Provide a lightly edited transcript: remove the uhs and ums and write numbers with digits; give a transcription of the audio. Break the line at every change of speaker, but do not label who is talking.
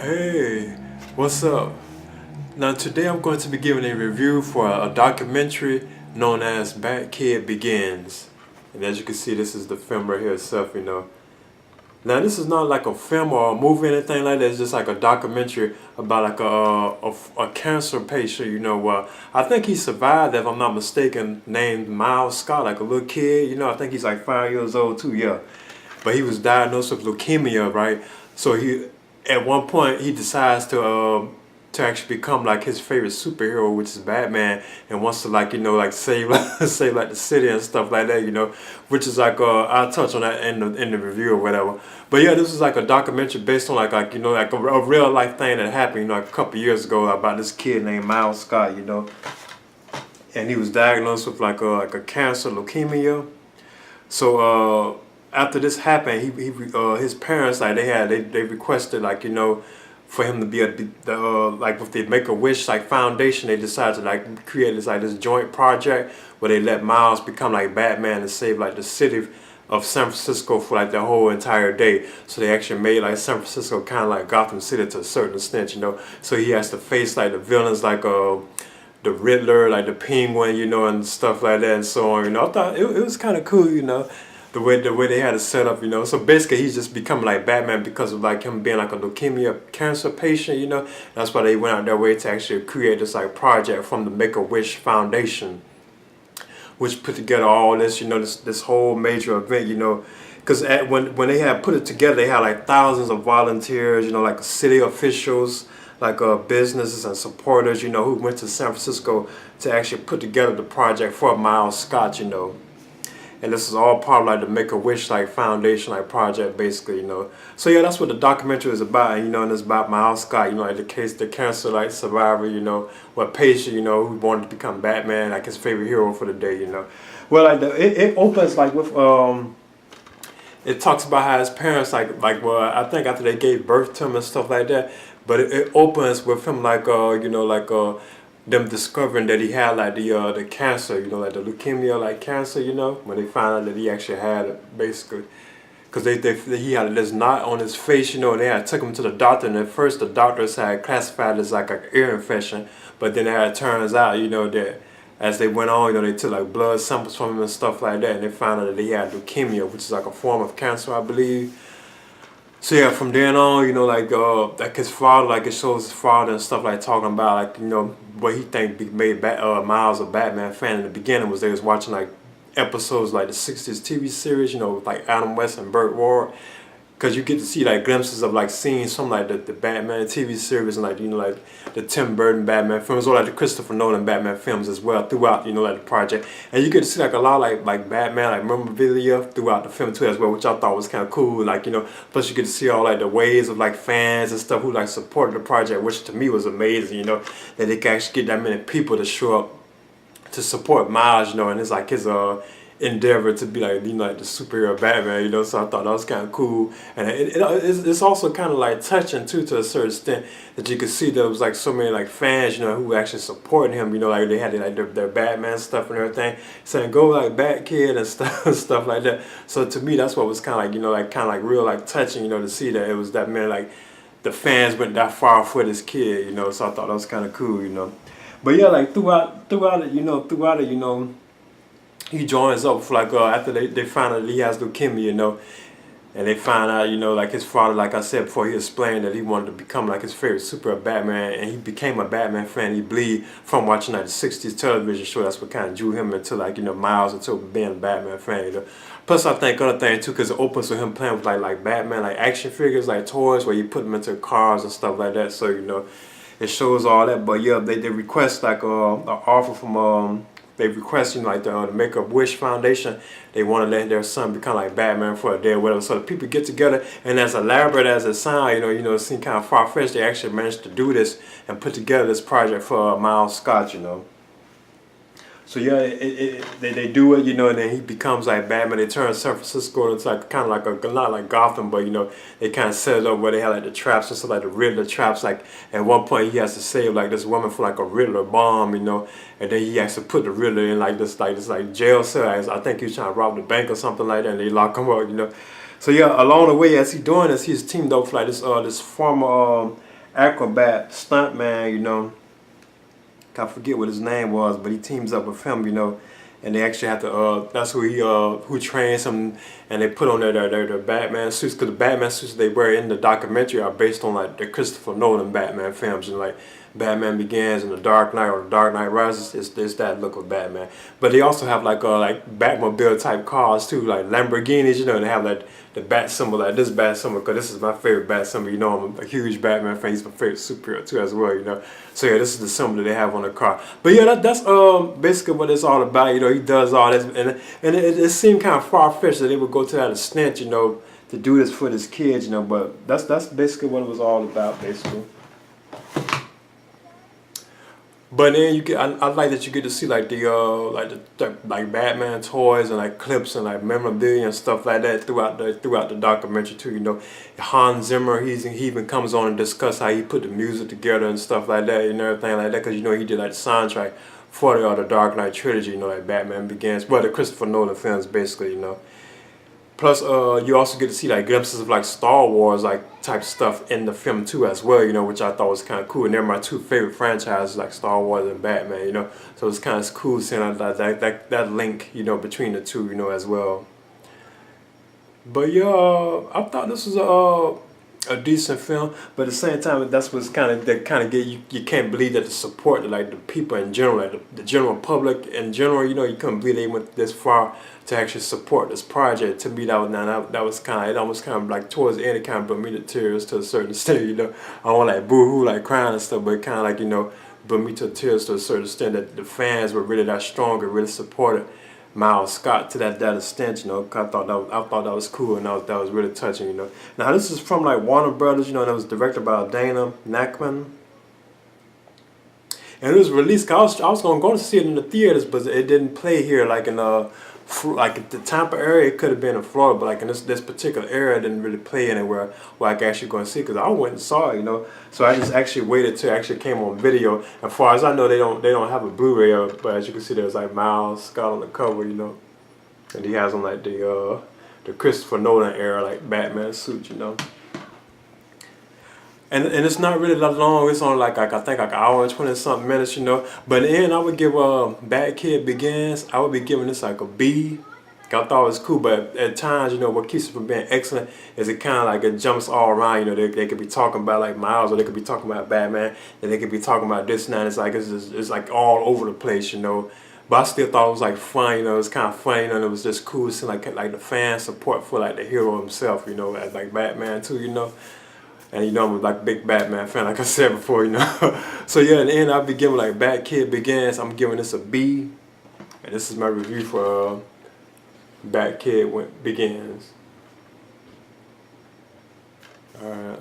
Hey, what's up? Now today I'm going to be giving a review for a documentary known as Batkid Begins. And as you can see, this is the film right here itself. Now this is not like a film or a movie or anything like that. It's just like a documentary about like a cancer patient. I think he survived, if I'm not mistaken, named Miles Scott, like a little kid. I think he's like 5 years old too, yeah. But he was diagnosed with leukemia, right? So at one point, he decides to actually become like his favorite superhero, which is Batman, and wants to like save save like the city and stuff like that. Which is like I'll touch on that in the review or whatever. But yeah, this is like a documentary based on like a real life thing that happened like a couple years ago about this kid named Miles Scott. And he was diagnosed with like a cancer, leukemia. So after this happened, his parents they requested for him to be like with the Make a Wish like foundation. They decided to like create this joint project where they let Miles become like Batman and save like the city of San Francisco for like the whole entire day. So they actually made like San Francisco kind of like Gotham City to a certain extent. So he has to face like the villains like the Riddler, like the Penguin, and stuff like that and so on. I thought it was kind of cool. The way they had it set up. So basically he's just becoming like Batman because of like him being like a leukemia cancer patient. That's why they went out their way to actually create this like project from the Make-A-Wish Foundation, which put together all this whole major event. Because when they had put it together, they had like thousands of volunteers, like city officials, like businesses and supporters, who went to San Francisco to actually put together the project for Miles Scott. And this is all part of like the Make-A-Wish like foundation like project basically. So yeah, that's what the documentary is about, and it's about Miles Scott, like the cancer like survivor, what patient, who wanted to become Batman, like his favorite hero for the day. Well, like it opens like with it talks about how his parents well, I think after they gave birth to him and stuff like that, but it opens with him them discovering that he had like the cancer, like the leukemia like cancer, when they found out that he actually had it basically. Because he had this knot on his face, and they had took him to the doctor, and at first the doctors had classified it as like an ear infection, but then it turns out, that as they went on, they took like blood samples from him and stuff like that, and they found out that he had leukemia, which is like a form of cancer, I believe. So yeah, from then on, like his father, like it shows his father and stuff like talking about what he made Miles a Batman fan in the beginning was they was watching like episodes like the '60s TV series, with like Adam West and Burt Ward, because you get to see like glimpses of like scenes from like the Batman TV series and like the Tim Burton Batman films or like the Christopher Nolan Batman films as well throughout like the project, and you get to see like a lot of like Batman like memorabilia throughout the film too as well, which I thought was kind of cool. Plus you get to see all like the waves of like fans and stuff who like supported the project, which to me was amazing. That they can actually get that many people to show up to support Miles, and it's like his endeavor to be like the superhero Batman, So I thought that was kind of cool, and it's also kind of like touching too to a certain extent that you could see there was like so many like fans, who actually supporting him, like they had like their Batman stuff and everything, saying go like Batkid and stuff like that. So to me, that's what was kind of like real like touching, to see that it was that many like the fans went that far for this kid, So I thought that was kind of cool. But yeah, like throughout it, he joins up for after they find out that he has leukemia, and they find out, like his father, like I said before, he explained that he wanted to become like his favorite super Batman, and he became a Batman fan. He believed from watching like the '60s television show. That's what kind of drew him into Miles into being a Batman fan. Plus, I think other thing too, because it opens with him playing with like Batman like action figures, like toys, where you put them into cars and stuff like that. So it shows all that. But yeah, they request like an offer from they request like the Make-A-Wish Foundation. They want to let their son become like Batman for a day or whatever. So the people get together, and as elaborate as it sounds, it seems kind of far-fetched. They actually managed to do this and put together this project for Miles Scott. So yeah, they do it, and then he becomes like Batman. They turn San Francisco into like kind of like not like Gotham, but they kind of set it up where they have like the traps and stuff, like the Riddler traps. Like at one point he has to save like this woman from like a Riddler bomb, and then he has to put the Riddler in like this jail cell. I think he was trying to rob the bank or something like that, and they lock him up. So yeah, along the way as he's doing this, he's teamed up with like this former acrobat stuntman, you know. I forget what his name was, but he teams up with him, you know, and they actually have to. That's who trains him, and they put on their Batman suits, because the Batman suits they wear in the documentary are based on like the Christopher Nolan Batman films, and like Batman Begins and The Dark Knight or The Dark Knight Rises. It's that look of Batman, but they also have like Batmobile type cars too, like Lamborghinis, you know. And they have like the bat symbol, like this bat symbol, because this is my favorite bat symbol. You know, I'm a huge Batman fan. He's my favorite superhero too as well, you know. So yeah, this is the symbol that they have on the car. But yeah, that's basically what it's all about. You know, he does all this, and it seemed kind of far fetched that they would go to that extent, you know, to do this for his kids, you know. But that's basically what it was all about, basically. But then you get, I like that you get to see like like Batman toys and like clips and like memorabilia and stuff like that throughout the documentary too. You know, Hans Zimmer, he even comes on and discuss how he put the music together and stuff like that and everything like that, because you know he did like the soundtrack for the Dark Knight trilogy. You know, like Batman Begins, well, the Christopher Nolan films basically. You know. Plus, you also get to see like glimpses of like Star Wars like type stuff in the film too as well, you know, which I thought was kind of cool. And they're my two favorite franchises, like Star Wars and Batman, you know. So it's kind of cool seeing that link, you know, between the two, you know, as well. But yeah, I thought this was a decent film, but at the same time, that's what's kind of get you. You can't believe that the support, like the people in general, like the general public in general, you know, you couldn't believe they went this far to actually support this project. To me, that was kind of, it almost kind of like towards the end, it kind of brought me to tears to a certain extent, you know. I don't like boo-hoo, like crying and stuff, but it kind of like, you know, brought me to tears to a certain extent that the fans were really that strong and really supported Miles Scott to that extent, you know. I thought that was cool, and that was really touching, you know. Now this is from like Warner Brothers, you know, and it was directed by Dana Nachman, and it was released. I was gonna go to see it in the theaters, but it didn't play here, like in like the Tampa area. It could have been in Florida, but like in this particular area, it didn't really play anywhere where I could actually go and see it, because I went and saw it, you know. So I just actually waited till it actually came on video. As far as I know, they don't have a Blu-ray, but as you can see, there's like Miles Scott on the cover, you know, and he has on like the Christopher Nolan era like Batman suit, you know. And it's not really that long. It's only like I think like an hour and 20 something minutes, you know. But in the end, I would give Batkid Begins, I would be giving this like a B. I thought it was cool, but at times, you know, what keeps it from being excellent is it kind of like it jumps all around. You know, they could be talking about like Miles, or they could be talking about Batman, and they could be talking about this and that. It's like it's like all over the place, you know. But I still thought it was like fun, you know. It was kind of funny, you know, and it was just cool seeing like the fan support for like the hero himself, you know, as like Batman too, you know. And you know, I'm like a big Batman fan, like I said before, you know. So yeah, in the end, I'll be giving like Batkid Begins, I'm giving this a B. And this is my review for Batkid Begins. Alright.